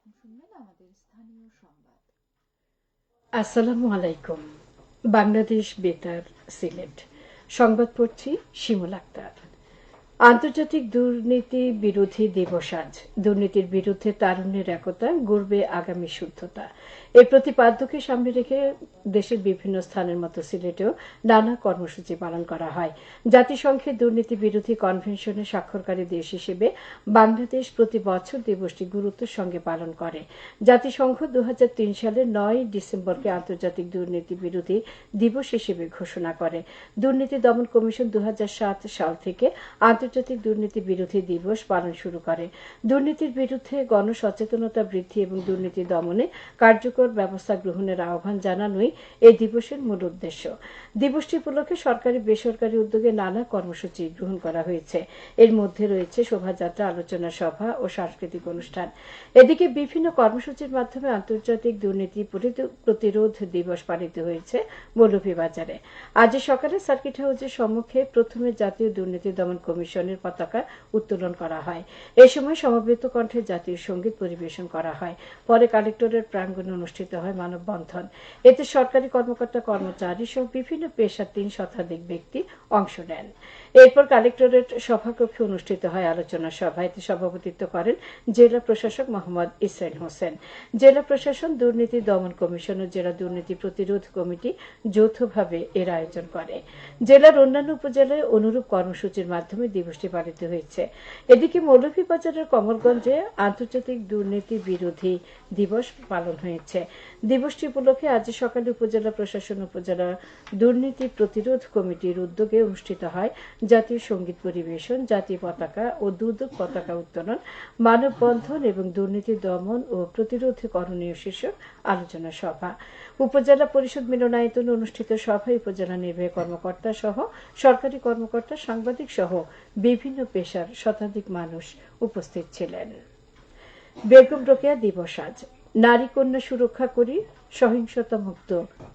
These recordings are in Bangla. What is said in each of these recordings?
এখন শুনবেন আমাদের স্থানীয় সংবাদ। আসসালামু আলাইকুম। বাংলাদেশ বেতার, সিলেট। সংবাদ পড়ছি শিমুল আক্তার। আন্তর্জাতিক দুর্নীতি বিরোধী দিবস আজ। দুর্নীতির বিরুদ্ধে তারুণ্যের একতা, গড়বে আগামী শুদ্ধতা। এই প্রতিপাদ্যকে সামনে রেখে দেশের বিভিন্ন স্থানের মতো সিলেটেও নানা কর্মসূচি পালন করা হয়। জাতিসংঘের দুর্নীতি বিরোধী কনভেনশনে স্বাক্ষরকারী দেশ হিসেবে বাংলাদেশ প্রতি বছর দিবসটি গুরুত্বের সঙ্গে পালন করে। জাতিসংঘ ২০০৩ সালের ৯ ডিসেম্বরকে আন্তর্জাতিক দুর্নীতি বিরোধী দিবস হিসেবে ঘোষণা করে। দুর্নীতি দমন কমিশন ২০০৭ সাল থেকে আন্তর্জাতিক দুর্নীতি বিরোধী দিবস পালন শুরু করে। দুর্নীতির বিরুদ্ধে গণসচেতনতা বৃদ্ধি এবং দুর্নীতি দমনে কার্যকর ব্যবস্থা গ্রহণের আহ্বান জানানোই এই দিবসের মূল উদ্দেশ্য। দিবসটি উপলক্ষে সরকারি বেসরকারি উদ্যোগে নানা কর্মসূচি গ্রহণ করা হয়েছে। এর মধ্যে রয়েছে শোভাযাত্রা, আলোচনা সভা ও সাংস্কৃতিক অনুষ্ঠান। এদিকে বিভিন্ন কর্মসূচির মাধ্যমে আন্তর্জাতিক দুর্নীতি প্রতিরোধ দিবস পালিত হয়েছে মৌলভীবাজারে। আজ সকালে সার্কিট হাউসের সম্মুখে প্রথমে জাতীয় দুর্নীতি দমন কমিশনের পতাকা উত্তোলন করা হয়। এ সময় সমবেত কণ্ঠে জাতীয় সঙ্গীত পরিবেশন করা হয়। পরে কালেক্টরের প্রাঙ্গণে অনুষ্ঠিত হয় মানববন্ধন। এতে সরকারি কর্মকর্তা কর্মচারী সহ বিভিন্ন পেশার ৩ শতাধিক ব্যক্তি অংশ নেন। এরপর কালেক্টরেট সভাকক্ষে অনুষ্ঠিত হয় আলোচনা সভা। এতে সভাপতিত্ব করেন জেলা প্রশাসক মোহাম্মদ ইসরাইল হোসেন। জেলা প্রশাসন, দুর্নীতি দমন কমিশন ও জেলা দুর্নীতি প্রতিরোধ কমিটি যৌথভাবে এর আয়োজন করে। জেলার অন্যান্য উপজেলায় অনুরূপ কর্মসূচির মাধ্যমে দিবসটি পালিত হয়েছে। এদিকে মৌলভীবাজারের কমলগঞ্জে আন্তর্জাতিক দুর্নীতি বিরোধী দিবস পালন হয়েছে। দিবসটি উপলক্ষে আজ সকালে উপজেলা প্রশাসন, উপজেলা দুর্নীতি প্রতিরোধ কমিটির উদ্যোগে অনুষ্ঠিত হয় জাতীয় সঙ্গীত পরিবেশন, জাতীয় পতাকা ও দুদক পতাকা উত্তোলন, মানববন্ধন এবং দুর্নীতি দমন ও প্রতিরোধ করণীয় শীর্ষক আলোচনা সভা। উপজেলা পরিষদ মিলনায়তনে অনুষ্ঠিত সভায় উপজেলা নির্বাহী কর্মকর্তা সহ সরকারি কর্মকর্তা, সাংবাদিক সহ বিভিন্ন পেশার শতাধিক মানুষ উপস্থিত ছিলেন। বেগম রোকেয়া দিবস আজ। নারী কন্যা সুরক্ষা করি, সহিংসতা মুক্ত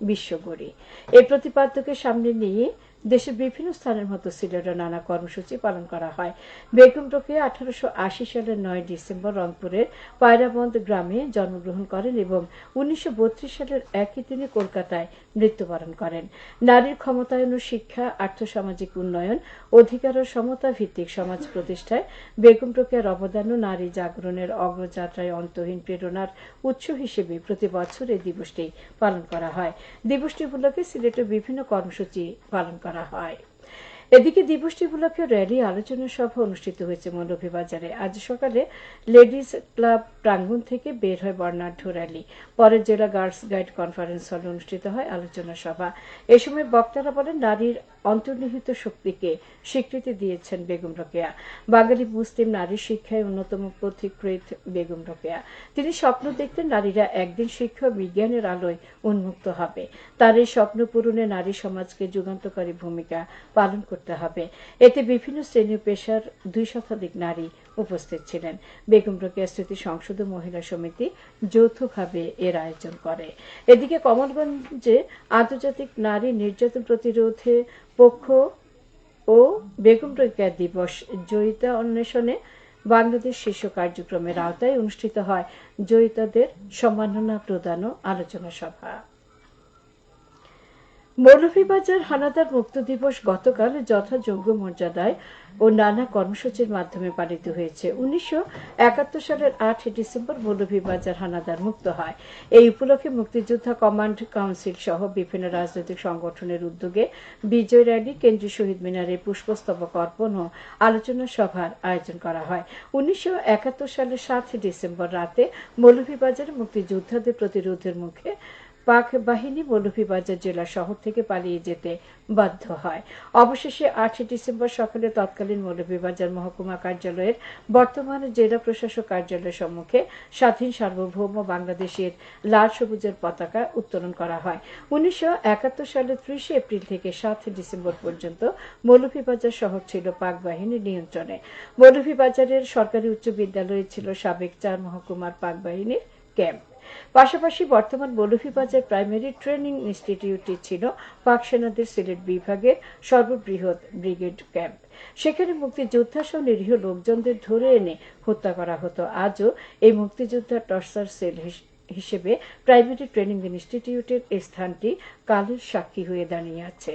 বিশ্ব গড়ি। এই প্রতিপাদ্যকে সামনে নিয়ে দেশের বিভিন্ন স্থানের মতো সিলেটে নানা কর্মসূচি পালন করা হয়। বেগম রোকেয়া ১৮৮০ সালের ৯ ডিসেম্বর রংপুরের পায়রাবন্দ গ্রামে জন্মগ্রহণ করেন এবং ১৯৩২ সালের একই দিনে কলকাতায় মৃত্যুবরণ করেন। নারীর ক্ষমতায়ন ও শিক্ষা, আর্থসামাজিক উন্নয়ন, অধিকার ও সমতা ভিত্তিক সমাজ প্রতিষ্ঠায় বেগম রোকেয়ার অবদান ও নারী জাগরণের অগ্রযাত্রায় অন্তহীন প্রেরণার উৎস হিসেবে প্রতি বছর এই দিবসটি পালন করা হয়। দিবসটি উপলক্ষে সিলেটে বিভিন্ন কর্মসূচি পালন করা হয়। এদিকে দিবসটি উপলক্ষে র্যালি, আলোচনা সভা অনুষ্ঠিত হয়েছে মৌলভীবাজারে। আজ সকালে লেডিজ ক্লাব প্রাঙ্গণ থেকে বের হয় বর্ণাঢ্য র্যালি। পরে জেলা গার্লস গাইড কনফারেন্স হলে অনুষ্ঠিত হয় আলোচনা সভা। এ সময় বক্তারা বলেন, নারীর অন্তর্নিহিত শক্তিকে স্বীকৃতি দিয়েছেন বেগম রোকেয়া। বাঙালি মুসলিম নারীর শিক্ষায় অন্যতম পথিকৃৎ বেগম রোকেয়া। তিনি স্বপ্ন দেখতেন নারীরা একদিন শিক্ষা ও বিজ্ঞানের আলোয় উন্মুক্ত হবে। তার এই স্বপ্ন পূরণে নারী সমাজকে যুগান্তকারী ভূমিকা পালন করতে হবে। এতে বিভিন্ন শ্রেণী ও পেশার ২ শতাধিক নারী উপস্থিত ছিলেন। বেগম রোকেয়া স্মৃতি সংসদ ও মহিলা সমিতি যৌথভাবে এর আয়োজন করে। এদিকে কমলগঞ্জে আন্তর্জাতিক নারী নির্যাতন প্রতিরোধে পক্ষ ও বেগম রোকেয়া দিবস জয়িতা অন্বেষণে বাংলাদেশ শীর্ষ কার্যক্রমের আওতায় অনুষ্ঠিত হয় জয়িতাদের সম্মাননা প্রদান ও আলোচনা সভা। মৌলভীবাজার হানাদার মুক্ত দিবস গতকাল যথাযোগ্য মর্যাদায় ও নানা কর্মসূচির মাধ্যমে পালিত হয়েছে। ১৯৭১ সালের ৮ ডিসেম্বর মৌলভীবাজার হানাদার মুক্ত হয়। এই উপলক্ষে মুক্তিযোদ্ধা কমান্ড কাউন্সিল সহ বিভিন্ন রাজনৈতিক সংগঠনের উদ্যোগে বিজয় র্যালি, কেন্দ্রীয় শহীদ মিনারে পুষ্পস্তবক অর্পণ ও আলোচনা সভার আয়োজন করা হয়। ১৯৭১ সালের ৭ ডিসেম্বর রাতে মৌলভীবাজারে মুক্তিযোদ্ধাদের প্রতিরোধের মুখে পাক বাহিনী মৌলভীবাজার জেলা শহর থেকে পালিয়ে যেতে বাধ্য হয়। অবশেষে ৮ ডিসেম্বর সকালে তৎকালীন মৌলভীবাজার মহকুমা কার্যালয়ের বর্তমান জেলা প্রশাসক কার্যালয়ের সম্মুখে স্বাধীন সার্বভৌম বাংলাদেশের লাল সবুজের পতাকা উত্তোলন করা হয়। ১৯৭১ সালের ৩০ এপ্রিল থেকে ৭ ডিসেম্বর পর্যন্ত মৌলভীবাজার শহর ছিল পাক বাহিনীর নিয়ন্ত্রণে। মৌলভীবাজারের সরকারি উচ্চ বিদ্যালয় ছিল সাবেক ৪ মহকুমার পাক বাহিনীর ক্যাম্প। পাশাপাশি বর্তমান মৌলভীবাজার প্রাইমারি ট্রেনিং ইনস্টিটিউটটি ছিল পাক সেনাদের সিলেট বিভাগের সর্ববৃহৎ ব্রিগেড ক্যাম্প। সেখানে মুক্তিযোদ্ধা সহ নিরীহ লোকজনদের ধরে এনে হত্যা করা হতো। আজও এই মুক্তিযোদ্ধা টর্চার সেল হিসেবে প্রাইমারি ট্রেনিং ইনস্টিটিউটের স্থানটি কালের সাক্ষী হয়ে দাঁড়িয়ে আছে।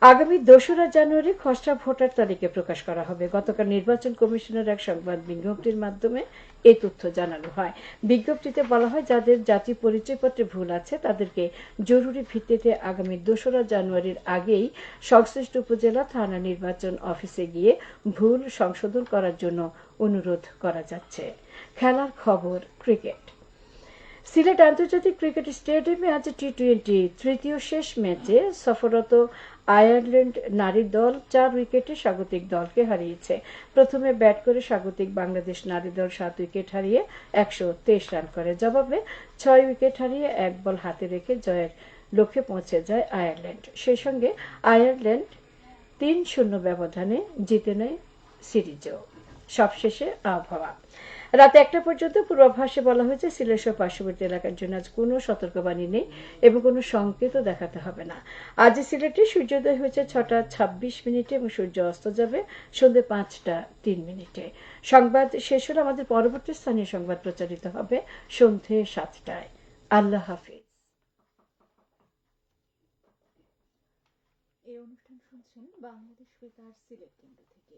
আগামী ২রা জানুয়ারি খসড়া ভোটার তালিকা প্রকাশ করা হবে। গতকাল নির্বাচন কমিশনের এক সংবাদ বিজ্ঞপ্তির মাধ্যমে এই তথ্য জানানো হয়। বিজ্ঞপ্তিতে বলা হয়, যাদের জাতীয় পরিচয়পত্রে ভুল আছে তাদেরকে জরুরি ভিত্তিতে আগামী ২রা জানুয়ারির আগেই সংশ্লিষ্ট উপজেলা থানা নির্বাচন অফিসে গিয়ে ভুল সংশোধন করার জন্য অনুরোধ করা যাচ্ছে। খেলার খবর, ক্রিকেট। সিলেট আন্তর্জাতিক ক্রিকেট স্টেডিয়ামে আজ টি-20 তৃতীয় শেষ ম্যাচে সফররত আয়ারল্যান্ড নারী দল ৪ উইকেটে স্বাগতিক দলকে হারিয়েছে। প্রথমে ব্যাট করে স্বাগতিক বাংলাদেশ নারী দল ৭ উইকেট হারিয়ে ১২৩ রান করে। জবাবে ৬ উইকেট হারিয়ে ১ বল হাতে রেখে জয়ের লক্ষ্যে পৌঁছে যায় আয়ারল্যান্ড। সেই সঙ্গে আয়ারল্যান্ড ৩-০ ব্যবধানে জিতে নেয় সিরিজও। সবশেষে আবহাওয়া। রাত ১টা পর্যন্ত পূর্বাভাসে বলা হয়েছে সিলেট সহ পার্শ্ববর্তী এলাকার জন্য আজ কোনো সতর্কবাণী নেই এবং কোনো সংকেতও দেখাতে হবে না। আজ সিলেটে সূর্যোদয় হয়েছে ৬টা ২৬ এবং সূর্য অস্ত যাবে সন্ধ্যে ৫টা ৩। সংবাদ শেষ হলে আমাদের পরবর্তী স্থানীয় সংবাদ প্রচারিত হবে সন্ধ্যে ৭টায়। আল্লাহ হাফিজ। এই অনুষ্ঠান শুনছেন বাংলাদেশ বেতার সিলেট কেন্দ্র থেকে।